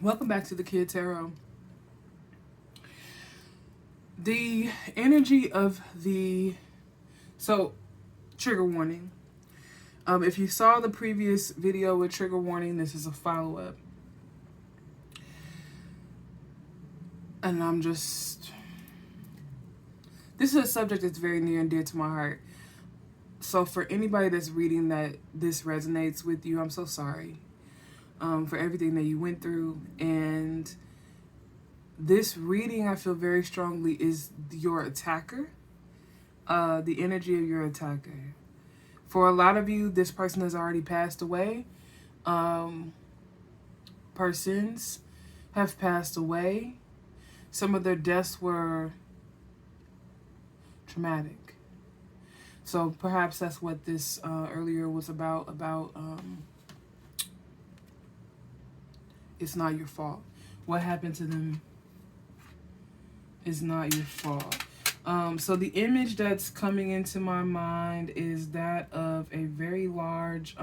Welcome back to the Kid Tarot. The energy of trigger warning. If you saw the previous video with trigger warning, this is a follow-up. And this is a subject that's very near and dear to my heart. So for anybody that's reading that this resonates with you, I'm so sorry for everything that you went through. And this reading, I feel very strongly, is your attacker, the energy of your attacker. For a lot of you, this person has already passed away. Persons have passed away. Some of their deaths were traumatic. So perhaps that's what this earlier was about it's not your fault. What happened to them is not your fault. So the image that's coming into my mind is that of a very large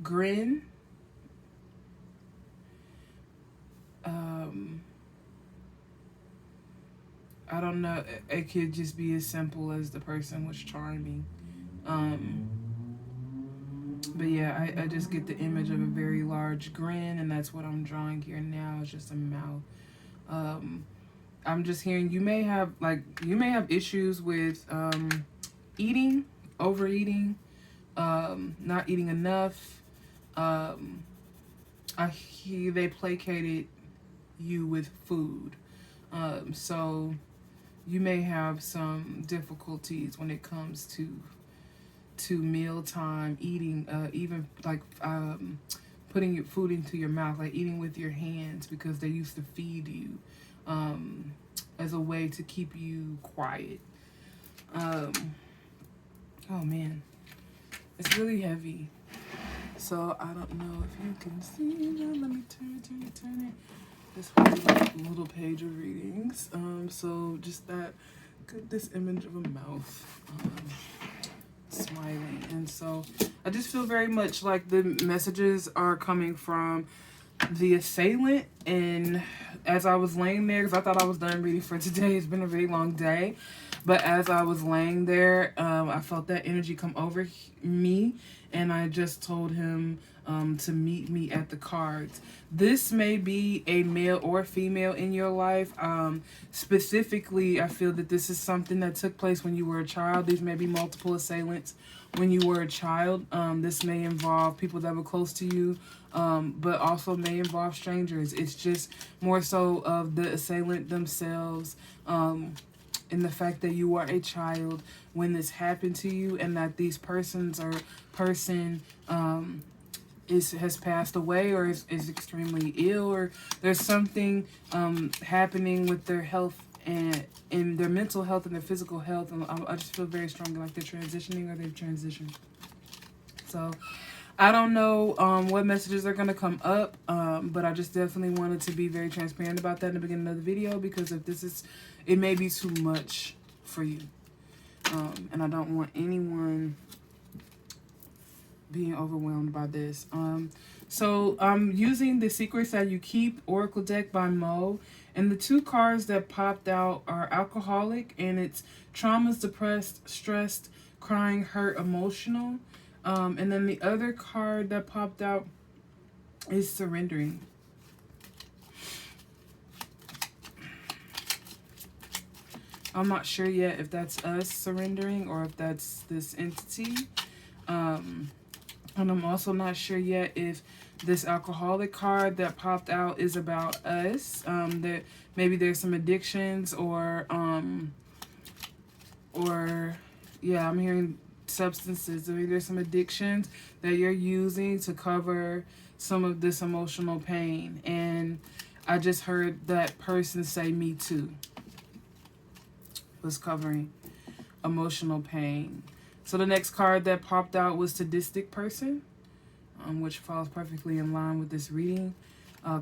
grin. I don't know. It could just be as simple as the person was charming. But yeah, I just get the image of a very large grin, and that's what I'm drawing here now. It's just a mouth. I'm just hearing you may have issues with eating, overeating, not eating enough. I hear they placated you with food. So you may have some difficulties when it comes to mealtime eating, even like putting your food into your mouth, like eating with your hands, because they used to feed you as a way to keep you quiet. Oh man, it's really heavy. So I don't know if you can see that. Let me turn it. This whole little page of readings. So just this image of a mouth smiling. And so I just feel very much like the messages are coming from the assailant. And as I was laying there, because I thought I was done reading for today, it's been a very long day, but as I was laying there, I felt that energy come over me, and I just told him to meet me at the cards. This may be a male or female in your life. Specifically, I feel that this is something that took place when you were a child. These may be multiple assailants when you were a child. This may involve people that were close to you, but also may involve strangers. It's just more so of the assailant themselves, and the fact that you are a child when this happened to you, and that these person has passed away, or is extremely ill, or there's something happening with their health and in their mental health and their physical health. And I just feel very strongly like they're transitioning, or they've transitioned. So I don't know what messages are going to come up, but I just definitely wanted to be very transparent about that in the beginning of the video, because if it may be too much for you. And I don't want anyone being overwhelmed by this. So I'm using the Secrets That You Keep Oracle deck by Mo, and the two cards that popped out are Alcoholic, and it's traumas, depressed, stressed, crying, hurt, emotional. And then the other card that popped out is Surrendering. I'm not sure yet if that's us surrendering or if that's this entity. And I'm also not sure yet if this Alcoholic card that popped out is about us. That maybe there's some addictions or yeah, I'm hearing substances. Maybe there's some addictions that you're using to cover some of this emotional pain. And I just heard that person say me too was covering emotional pain. So the next card that popped out was Sadistic Person, which falls perfectly in line with this reading.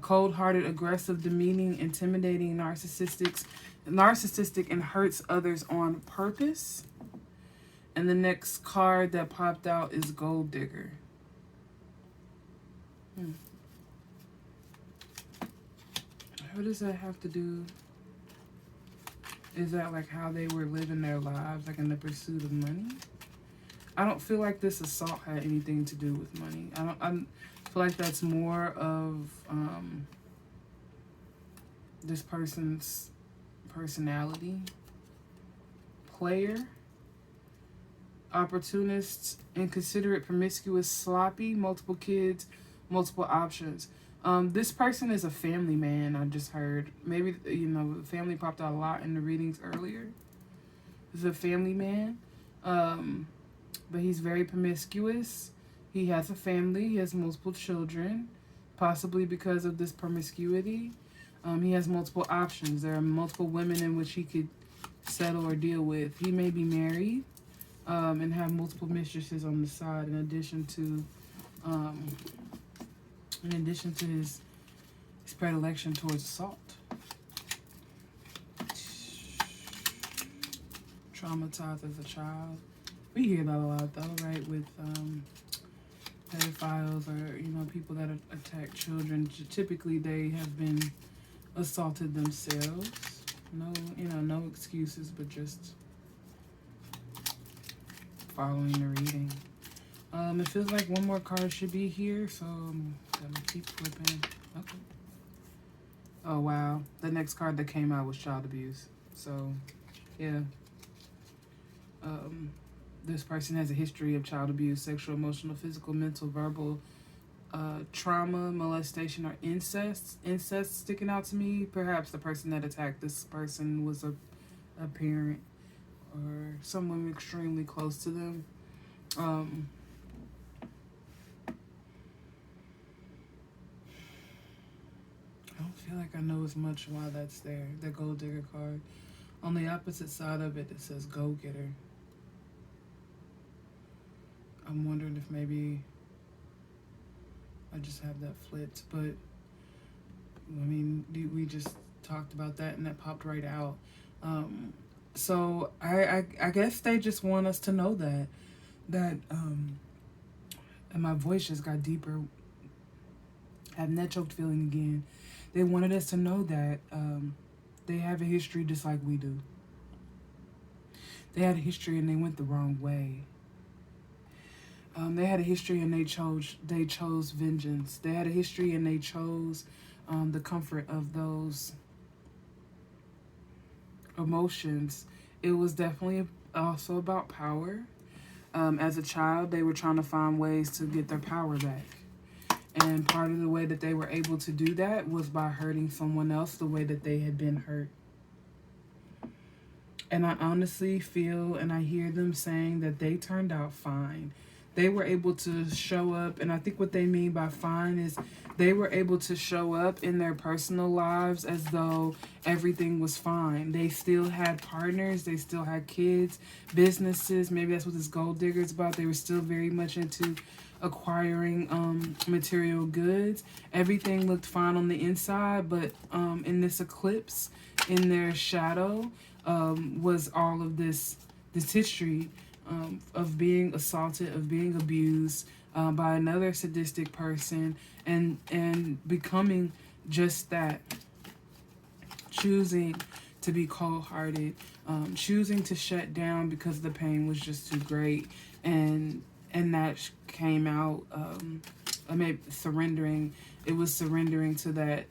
Cold-hearted, aggressive, demeaning, intimidating, narcissistic, and hurts others on purpose. And the next card that popped out is Gold Digger. What does that have to do? Is that like how they were living their lives, like in the pursuit of money? I don't feel like this assault had anything to do with money. I feel like that's more of this person's personality. Player, opportunist, inconsiderate, promiscuous, sloppy, multiple kids, multiple options. This person is a family man, I just heard. Maybe, family popped out a lot in the readings earlier. He's a family man, but he's very promiscuous. He has a family. He has multiple children, possibly because of this promiscuity. He has multiple options. There are multiple women in which he could settle or deal with. He may be married and have multiple mistresses on the side, in addition to his predilection towards assault. Traumatized as a child. We hear that a lot, though, right? With pedophiles or people that attack children. Typically, they have been assaulted themselves. No excuses, but just following the reading. It feels like one more card should be here, so I'm gonna keep flipping. Okay. Oh wow, the next card that came out was child abuse. So, yeah. This person has a history of child abuse, sexual, emotional, physical, mental, verbal, trauma, molestation, or incest. Incest sticking out to me. Perhaps the person that attacked this person was a parent or someone extremely close to them. I don't feel like I know as much why that's there. The gold digger card. On the opposite side of it, it says go-getter. I'm wondering if maybe I just have that flipped, but I mean, we just talked about that and that popped right out. So I guess they just want us to know that and my voice just got deeper. Having that choked feeling again. They wanted us to know that they have a history just like we do. They had a history and they went the wrong way. They had a history and they chose vengeance. They had a history and they chose the comfort of those emotions. It was definitely also about power. As a child, they were trying to find ways to get their power back. And part of the way that they were able to do that was by hurting someone else the way that they had been hurt. And I honestly feel and I hear them saying that they turned out fine. They were able to show up, and I think what they mean by fine is they were able to show up in their personal lives as though everything was fine. They still had partners, they still had kids, businesses. Maybe that's what this gold digger is about. They were still very much into acquiring material goods. Everything looked fine on the inside, but in this eclipse, in their shadow, was all of this history of being assaulted, of being abused by another sadistic person, and becoming just that, choosing to be cold-hearted, choosing to shut down because the pain was just too great, and that came out. Maybe surrendering. It was surrendering to that.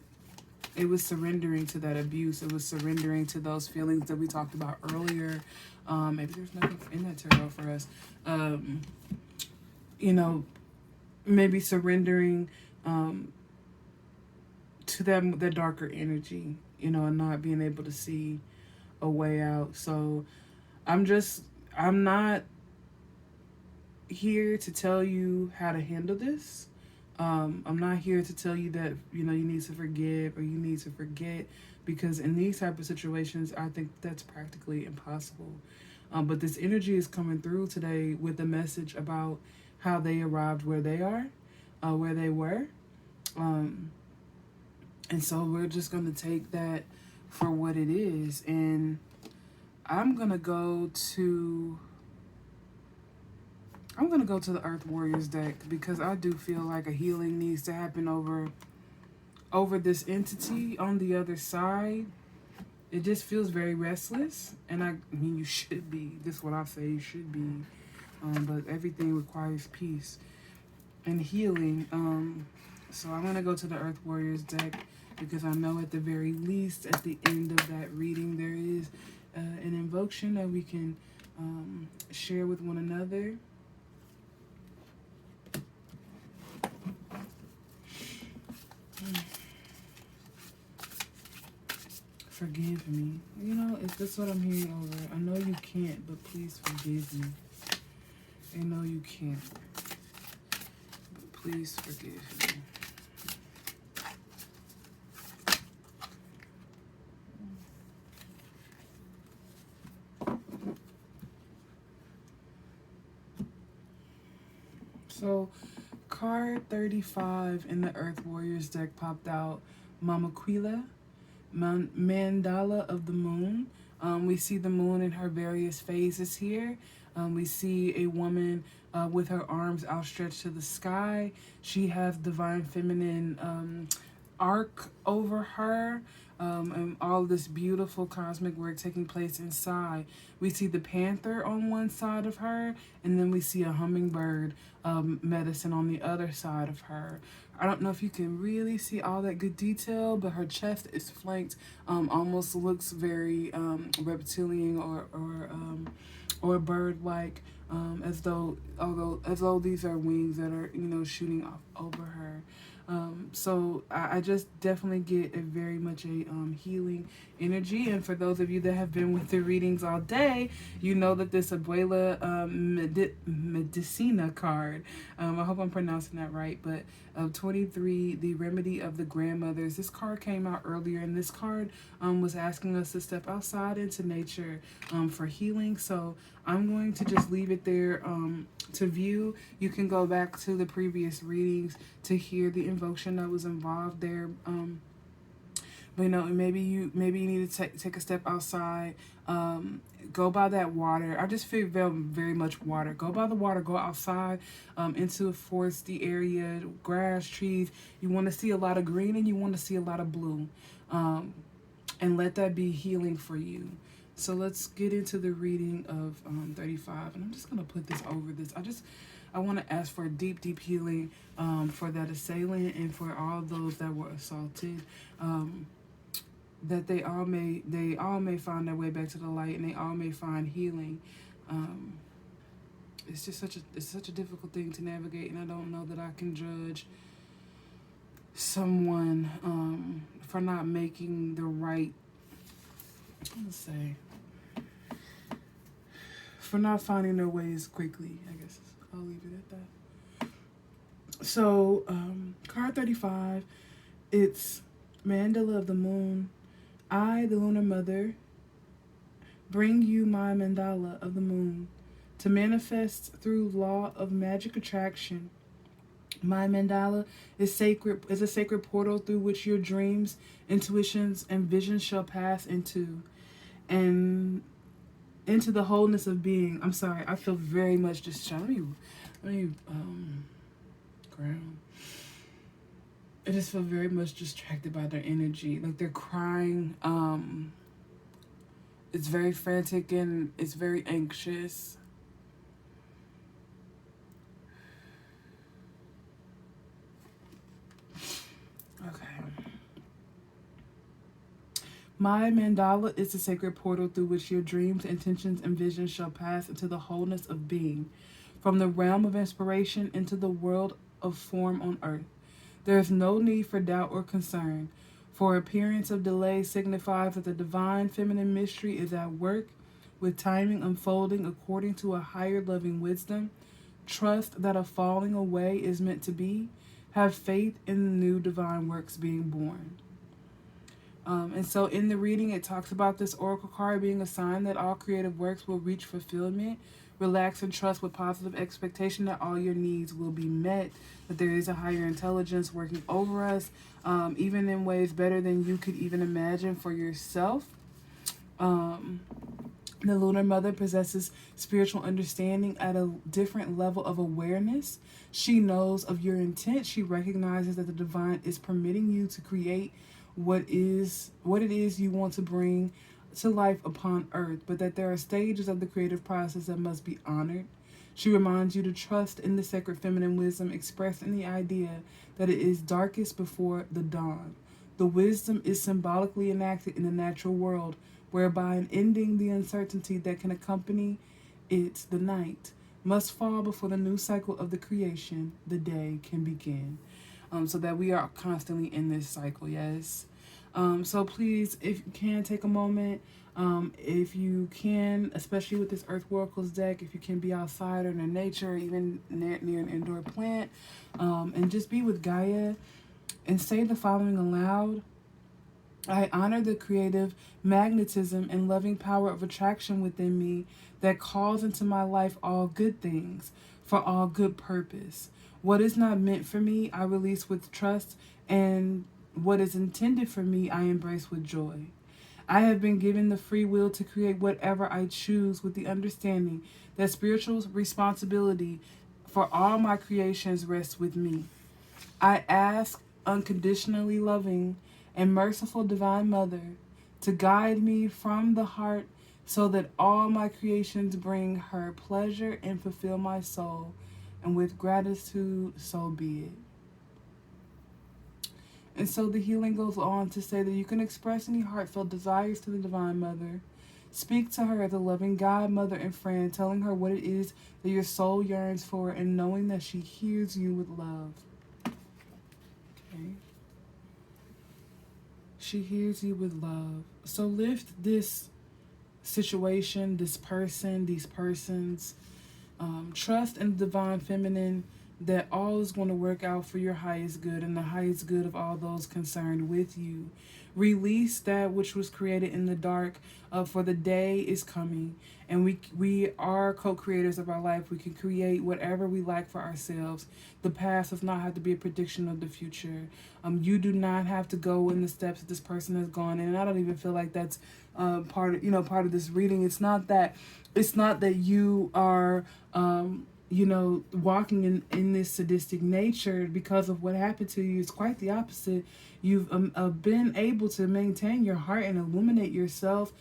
It was surrendering to that abuse. It was surrendering to those feelings that we talked about earlier. Maybe there's nothing in that tarot for us. Maybe surrendering to the darker energy, and not being able to see a way out. So I'm not here to tell you how to handle this. I'm not here to tell you that, you need to forgive or you need to forget, because in these type of situations, I think that's practically impossible. But this energy is coming through today with a message about how they arrived where they are, where they were. And so we're just going to take that for what it is. And I'm going to go to the Earth Warriors deck, because I do feel like a healing needs to happen over over this entity on the other side. It just feels very restless, and I mean, you should be. This is what I say, you should be. But everything requires peace and healing. So I'm gonna go to the Earth Warriors deck because I know at the very least, at the end of that reading, there is an invocation that we can share with one another. Forgive me. You know, if that's what I'm hearing over, I know you can't, but please forgive me. I know you can't, but please forgive me. So, card 35 in the Earth Warriors deck popped out. Mama Quila, Mandala of the Moon. We see the moon in her various phases here. We see a woman with her arms outstretched to the sky. She has divine feminine arc over her. And all this beautiful cosmic work taking place inside. We see the panther on one side of her, and then we see a hummingbird medicine on the other side of her. I don't know if you can really see all that good detail, but her chest is flanked, almost looks very reptilian or bird-like, as though these are wings that are, you know, shooting off over her. So I just definitely get a very much a healing energy. And for those of you that have been with the readings all day, you know that this Abuela Medicina card, I hope I'm pronouncing that right, but 23, the remedy of the grandmothers. This card came out earlier, and this card was asking us to step outside into nature for healing. So I'm going to just leave it there to view. You can go back to the previous readings to hear the invocation that was involved there. But you know, maybe you need to take a step outside. Go by that water. I just feel very much water. Go by the water. Go outside into a foresty area, grass, trees. You want to see a lot of green and you want to see a lot of blue, and let that be healing for you. So let's get into the reading of 35, and I'm just gonna put this over this. I want to ask for deep healing for that assailant and for all those that were assaulted. That they all may find their way back to the light, and they all may find healing. It's just such a difficult thing to navigate, and I don't know that I can judge someone for not making the right, let's say, for not finding their ways quickly. I guess I'll leave it at that. So card 35, it's Mandala of the Moon. I, the Lunar Mother, bring you my mandala of the moon to manifest through law of magic attraction. My mandala is a sacred portal through which your dreams, intuitions, and visions shall pass into the wholeness of being. I'm sorry, I feel very much distracted. Let me ground. I just feel very much distracted by their energy. Like they're crying. It's very frantic and it's very anxious. Okay. My mandala is the sacred portal through which your dreams, intentions, and visions shall pass into the wholeness of being, from the realm of inspiration into the world of form on earth. There is no need for doubt or concern, for appearance of delay signifies that the divine feminine mystery is at work, with timing unfolding according to a higher loving wisdom. Trust that a falling away is meant to be. Have faith in the new divine works being born. And so in the reading, it talks about this oracle card being a sign that all creative works will reach fulfillment. Relax and trust with positive expectation that all your needs will be met, that there is a higher intelligence working over us, even in ways better than you could even imagine for yourself. The lunar mother possesses spiritual understanding at a different level of awareness. She knows of your intent. She recognizes that the divine is permitting you to create what it is you want to bring to life upon earth, but that there are stages of the creative process that must be honored. She reminds you to trust in the sacred feminine wisdom expressed in the idea that it is darkest before the dawn. The wisdom is symbolically enacted in the natural world, whereby in ending the uncertainty that can accompany it, the night must fall before the new cycle of the creation, the day, can begin. So that we are constantly in this cycle, yes. So please, if you can, take a moment. If you can, especially with this Earth Oracles deck, if you can be outside or in nature, or even near an indoor plant, and just be with Gaia and say the following aloud. I honor the creative magnetism and loving power of attraction within me that calls into my life all good things for all good purpose. What is not meant for me, I release with trust, and what is intended for me, I embrace with joy. I have been given the free will to create whatever I choose with the understanding that spiritual responsibility for all my creations rests with me. I ask unconditionally loving and merciful Divine Mother to guide me from the heart so that all my creations bring her pleasure and fulfill my soul. And with gratitude, so be it. And so the healing goes on to say that you can express any heartfelt desires to the Divine Mother. Speak to her as a loving God, mother, and friend, telling her what it is that your soul yearns for and knowing that she hears you with love. Okay. She hears you with love. So lift this situation, this person, these persons. Trust in the divine feminine that all is going to work out for your highest good and the highest good of all those concerned with you. Release that which was created in the dark, for the day is coming, and we are co-creators of our life. We can create whatever we like for ourselves. The past does not have to be a prediction of the future. You do not have to go in the steps that this person has gone in, and I don't even feel like that's part of this reading. It's not that you are walking in this sadistic nature because of what happened to you. It's quite the opposite. You've been able to maintain your heart and illuminate yourself,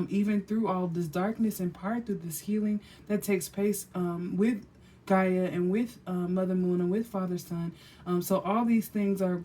even through all this darkness, and part through this healing that takes place with Gaia and with Mother Moon and with Father Sun. So all these things are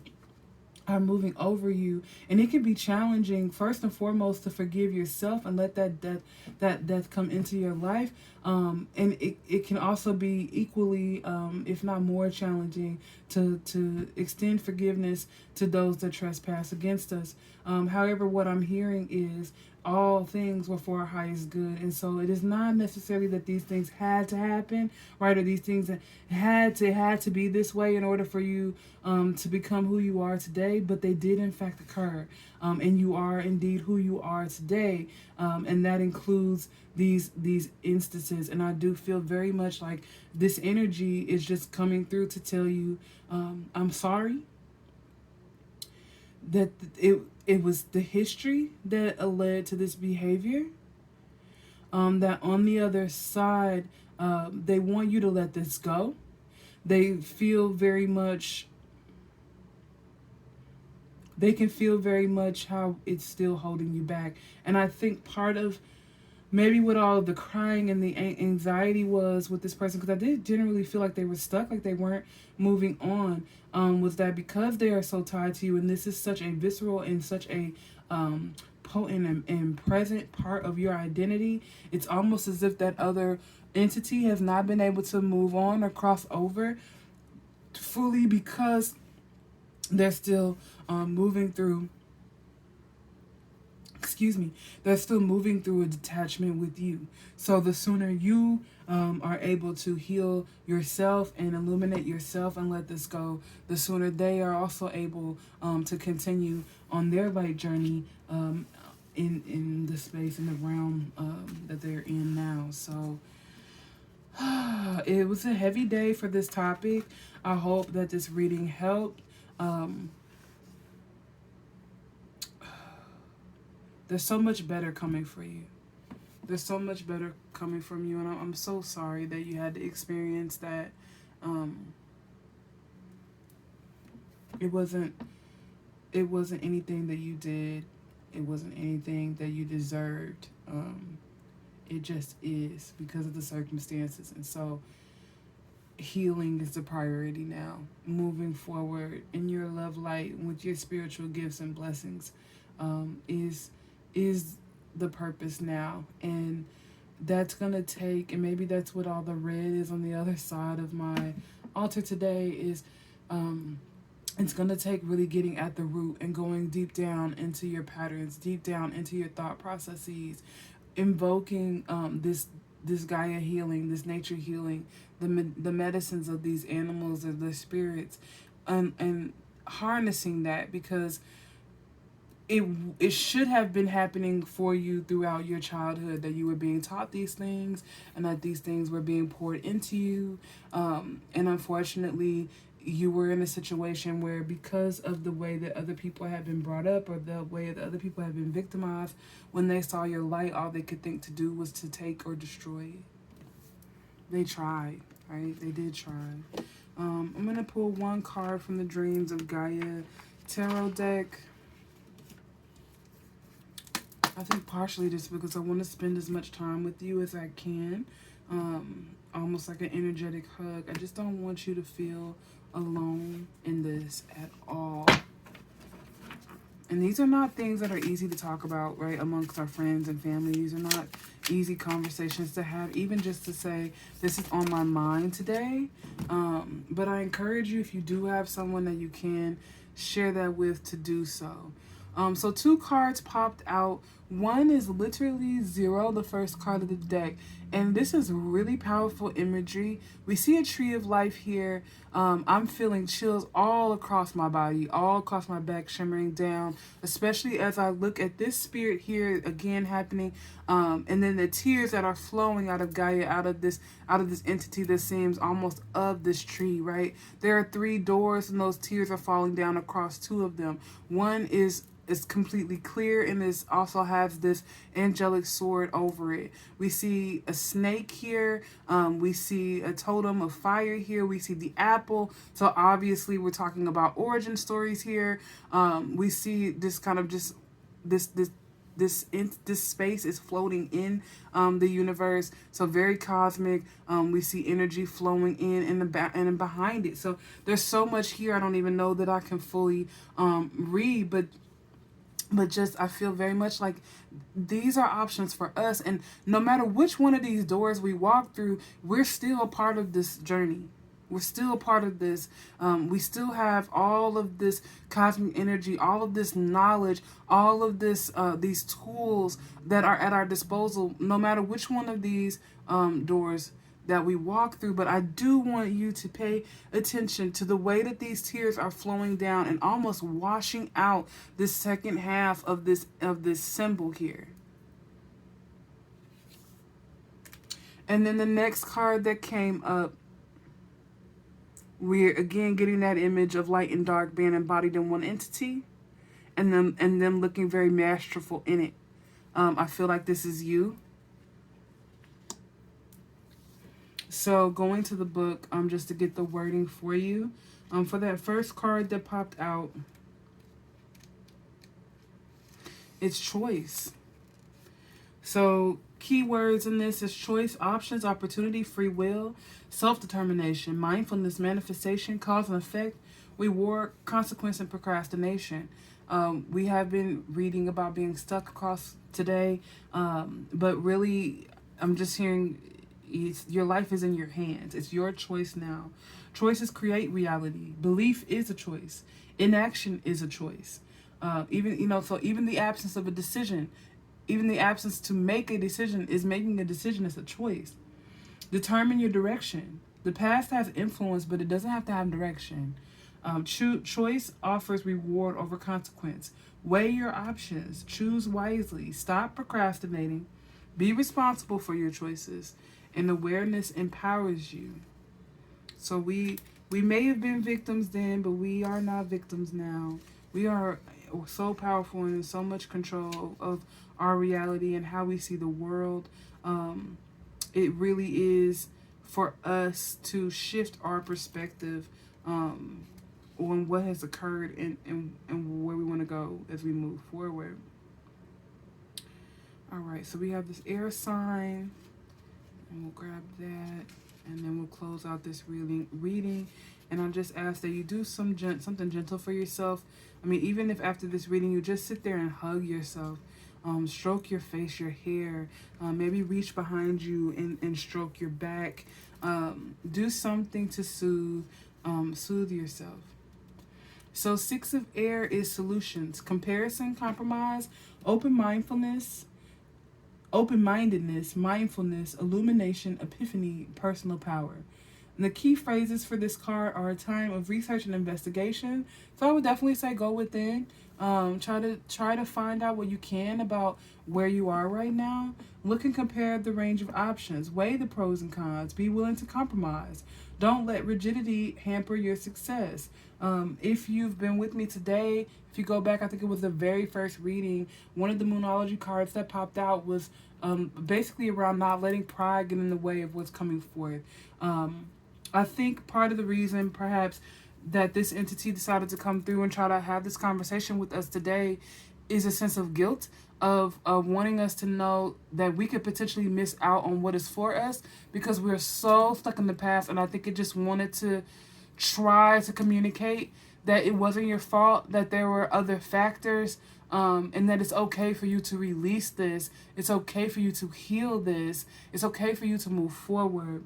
moving over you, and it can be challenging, first and foremost, to forgive yourself and let that death come into your life, and it can also be equally, if not more challenging, to extend forgiveness to those that trespass against us. However, what I'm hearing is all things were for our highest good, and so it is not necessarily that these things had to happen, right, or these things had to be this way in order for you to become who you are today, but they did in fact occur, and you are indeed who you are today, and that includes these instances. And I do feel very much like this energy is just coming through to tell you, I'm sorry that it was the history that led to this behavior, that on the other side, they want you to let this go. They feel very much, they can feel very much how it's still holding you back. And I think part of maybe what all of the crying and the anxiety was with this person, because I did generally feel like they were stuck, like they weren't moving on, was that because they are so tied to you, and this is such a visceral and such a potent and present part of your identity, it's almost as if that other entity has not been able to move on or cross over fully, because they're still moving through they're still moving through a detachment with you. So the sooner you are able to heal yourself and illuminate yourself and let this go, the sooner they are also able to continue on their light journey in the space, in the realm that they're in now. So it was a heavy day for this topic. I hope that this reading helped. There's so much better coming for you. There's so much better coming from you, and I'm so sorry that you had to experience that. Um, it wasn't it wasn't anything that you did. It wasn't anything that you deserved. It just is because of the circumstances, and so healing is the priority now. Moving forward in your love light with your spiritual gifts and blessings, is the purpose now, and that's gonna take. And maybe that's what all the red is on the other side of my altar today. Is it's going to take really getting at the root and going deep down into your patterns, deep down into your thought processes, invoking this Gaia healing, this nature healing, the medicines of these animals and the spirits, and harnessing that, because it should have been happening for you throughout your childhood, that you were being taught these things and that these things were being poured into you, and unfortunately you were in a situation where, because of the way that other people have been brought up or the way that other people have been victimized, when they saw your light, all they could think to do was to take or destroy it. They tried, right? They did try. I'm going to pull one card from the Dreams of Gaia tarot deck. I think partially just because I want to spend as much time with you as I can. Almost like an energetic hug. I just don't want you to feel alone in this at all. And these are not things that are easy to talk about, right, amongst our friends and family. These are not easy conversations to have, even just to say, this is on my mind today. But I encourage you, if you do have someone that you can share that with, to do so. So 2 cards popped out. One is literally 0, the first card of the deck. And this is really powerful imagery. We see a tree of life here. I'm feeling chills all across my body, all across my back, shimmering down, especially as I look at this spirit here again happening. And then the tears that are flowing out of Gaia, out of this entity that seems almost of this tree, right? There are 3 doors, and those tears are falling down across 2 of them. One is completely clear, and this also has this angelic sword over it. We see a snake here. We see a totem of fire here. We see the apple. So obviously we're talking about origin stories here. We see this kind of just this space is floating in the universe, so very cosmic. We see energy flowing in and behind it. So there's so much here I don't even know that I can fully read, but just I feel very much like these are options for us, and no matter which one of these doors we walk through, we're still a part of this journey. We're still a part of this. We still have all of this cosmic energy, all of this knowledge, all of this these tools that are at our disposal, no matter which one of these doors that we walk through. But I do want you to pay attention to the way that these tears are flowing down and almost washing out this second half of this symbol here. And then the next card that came up, we're again getting that image of light and dark being embodied in one entity, and them looking very masterful in it. I feel like this is you. So going to the book, just to get the wording for you. For that first card that popped out, it's choice. So keywords in this is choice, options, opportunity, free will, self-determination, mindfulness, manifestation, cause and effect, reward, consequence, and procrastination. We have been reading about being stuck across today, but really I'm just hearing your life is in your hands. It's your choice now. Choices create reality. Belief is a choice. Inaction is a choice. Even the absence of a decision, even the absence to make a decision is making a decision. It's a choice. Determine your direction. The past has influence, but it doesn't have to have direction. Choice offers reward over consequence. Weigh your options. Choose wisely. Stop procrastinating. Be responsible for your choices. And awareness empowers you. So We may have been victims then, but we are not victims now. We are so powerful and in so much control of our reality and how we see the world. It really is for us to shift our perspective on what has occurred and where we want to go as we move forward. All right, so we have this air sign, and we'll grab that, and then we'll close out this reading. And I just ask that you do something gentle for yourself. I mean, even if after this reading you just sit there and hug yourself, stroke your face, your hair, maybe reach behind you and stroke your back. Do something to soothe yourself. So 6 of air is solutions, comparison, compromise, open-mindedness, mindfulness, illumination, epiphany, personal power. And the key phrases for this card are a time of research and investigation. So I would definitely say go within. Try to find out what you can about where you are right now. Look and compare the range of options. Weigh the pros and cons. Be willing to compromise. Don't let rigidity hamper your success. If you've been with me today, if you go back, I think it was the very first reading, one of the Moonology cards that popped out was basically around not letting pride get in the way of what's coming forth. I think part of the reason perhaps that this entity decided to come through and try to have this conversation with us today is a sense of guilt of wanting us to know that we could potentially miss out on what is for us because we're so stuck in the past. And I think it just wanted to try to communicate that it wasn't your fault, that there were other factors, and that it's okay for you to release this. It's okay for you to heal this. It's okay for you to move forward.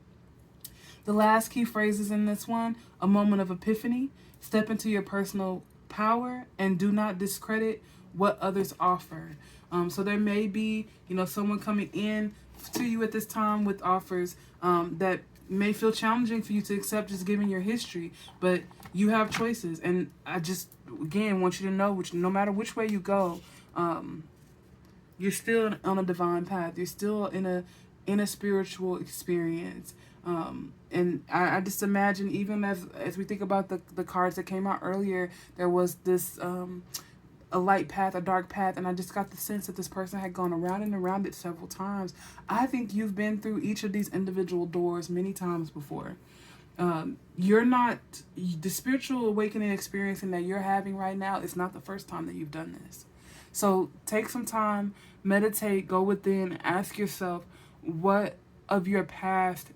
The last key phrases in this one: a moment of epiphany, step into your personal power, and do not discredit what others offer. So there may be, someone coming in to you at this time with offers that may feel challenging for you to accept just given your history, but you have choices. And I just, again, want you to know, no matter which way you go, you're still on a divine path. You're still in a spiritual experience. And I just imagine, even as we think about the cards that came out earlier, there was this a light path, a dark path, and I just got the sense that this person had gone around and around it several times. I think you've been through each of these individual doors many times before. You're not, the spiritual awakening experiencing that you're having right now is not the first time that you've done this. So take some time, meditate, go within, ask yourself, what of your past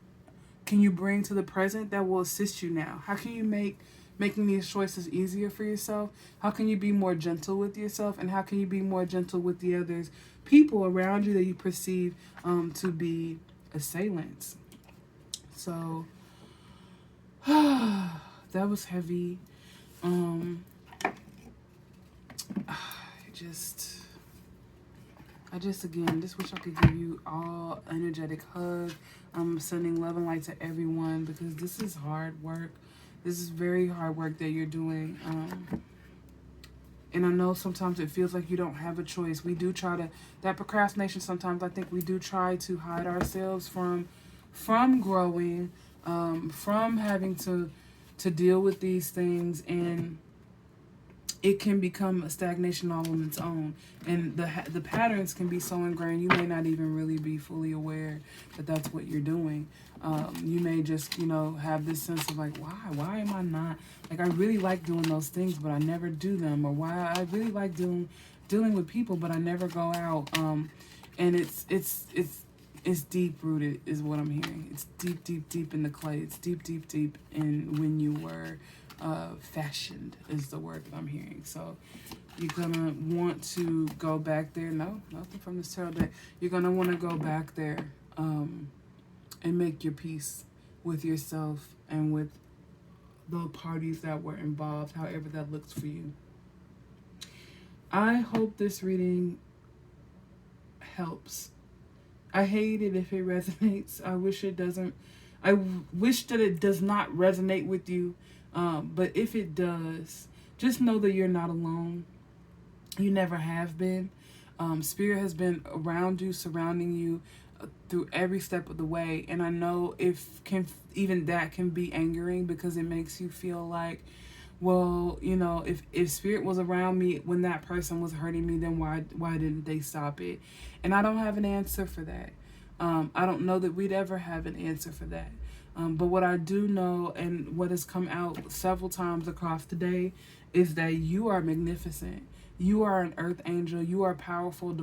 can you bring to the present that will assist you now? How can you making these choices easier for yourself? How can you be more gentle with yourself? And how can you be more gentle with the others, people around you that you perceive to be assailants? So that was heavy. I just again wish I could give you all energetic hug. I'm sending love and light to everyone because this is hard work. This is very hard work that you're doing. And I know sometimes it feels like you don't have a choice. We do try to, that procrastination sometimes, I think we do try to hide ourselves from growing, from having to deal with these things, and it can become a stagnation all on its own. And the patterns can be so ingrained, you may not even really be fully aware that that's what you're doing. You may just, have this sense of like, why am I not, like, I really like doing those things, but I never do them, or why I really like dealing with people, but I never go out. And it's deep rooted is what I'm hearing. It's deep in the clay. It's deep in when you were fashioned is the word that I'm hearing. So you're gonna want to go back there. No, nothing from this tarot deck. You're gonna want to go back there and make your peace with yourself and with the parties that were involved, however that looks for you. I hope this reading helps. I hate it if it resonates. I wish it doesn't. I wish that it does not resonate with you. But if it does, just know that you're not alone. You never have been. Spirit has been around you, surrounding you, through every step of the way. And I know even that can be angering, because it makes you feel like, well, if spirit was around me when that person was hurting me, then why didn't they stop it? And I don't have an answer for that. I don't know that we'd ever have an answer for that. But what I do know, and what has come out several times across the day, is that you are magnificent. You are an earth angel. You are powerful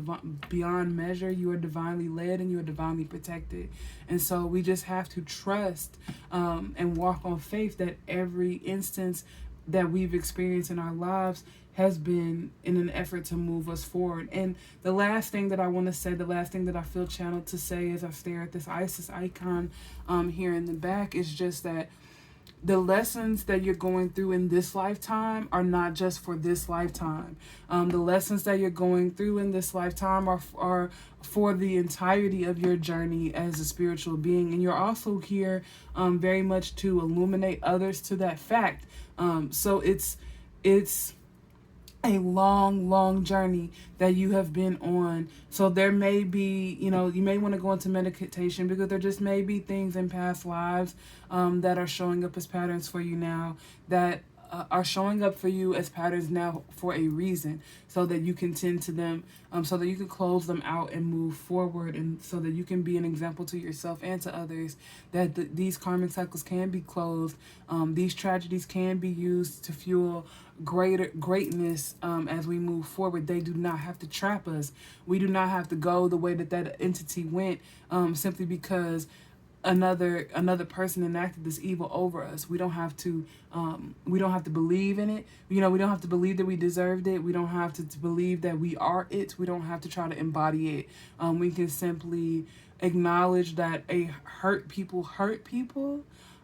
beyond measure. You are divinely led, and you are divinely protected. And so we just have to trust and walk on faith that every instance that we've experienced in our lives has been in an effort to move us forward. And the last thing that I want to say, the last thing that I feel channeled to say as I stare at this Isis icon here in the back, is just that the lessons that you're going through in this lifetime are not just for this lifetime. The lessons that you're going through in this lifetime are for the entirety of your journey as a spiritual being. And you're also here very much to illuminate others to that fact. So it's a long journey that you have been on. So there may be, you may want to go into meditation, because there just may be things in past lives that are showing up as patterns for you now, that are showing up for you as patterns now for a reason, so that you can tend to them, so that you can close them out and move forward, and so that you can be an example to yourself and to others that these karmic cycles can be closed. These tragedies can be used to fuel greatness as we move forward. They do not have to trap us. We do not have to go the way that entity went simply because another person enacted this evil over us. We don't have to believe in it. We don't have to believe that we deserved it. We don't have to believe that we are it. We don't have to try to embody it. We can simply acknowledge that hurt people,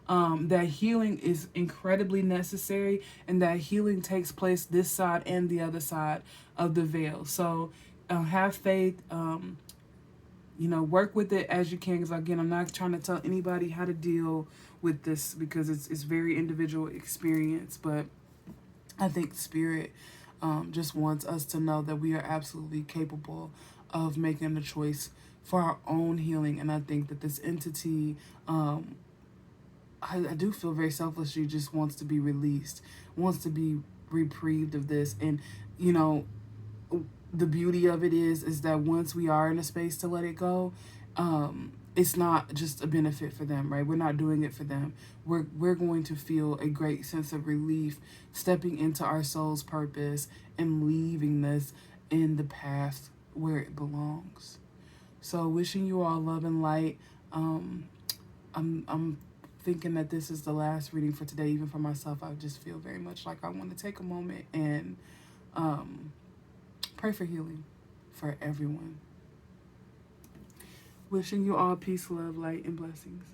that healing is incredibly necessary, and that healing takes place this side and the other side of the veil. So have faith. Work with it as you can, because again, I'm not trying to tell anybody how to deal with this, because it's very individual experience. But I think Spirit just wants us to know that we are absolutely capable of making a choice for our own healing. And I think that this entity, I do feel very selfishly, just wants to be released, wants to be reprieved of this. And the beauty of it is that once we are in a space to let it go, it's not just a benefit for them, right? We're not doing it for them. We're going to feel a great sense of relief stepping into our soul's purpose and leaving this in the past where it belongs. So wishing you all love and light. I'm thinking that this is the last reading for today. Even for myself, I just feel very much like I want to take a moment and pray for healing for everyone. Wishing you all peace, love, light, and blessings.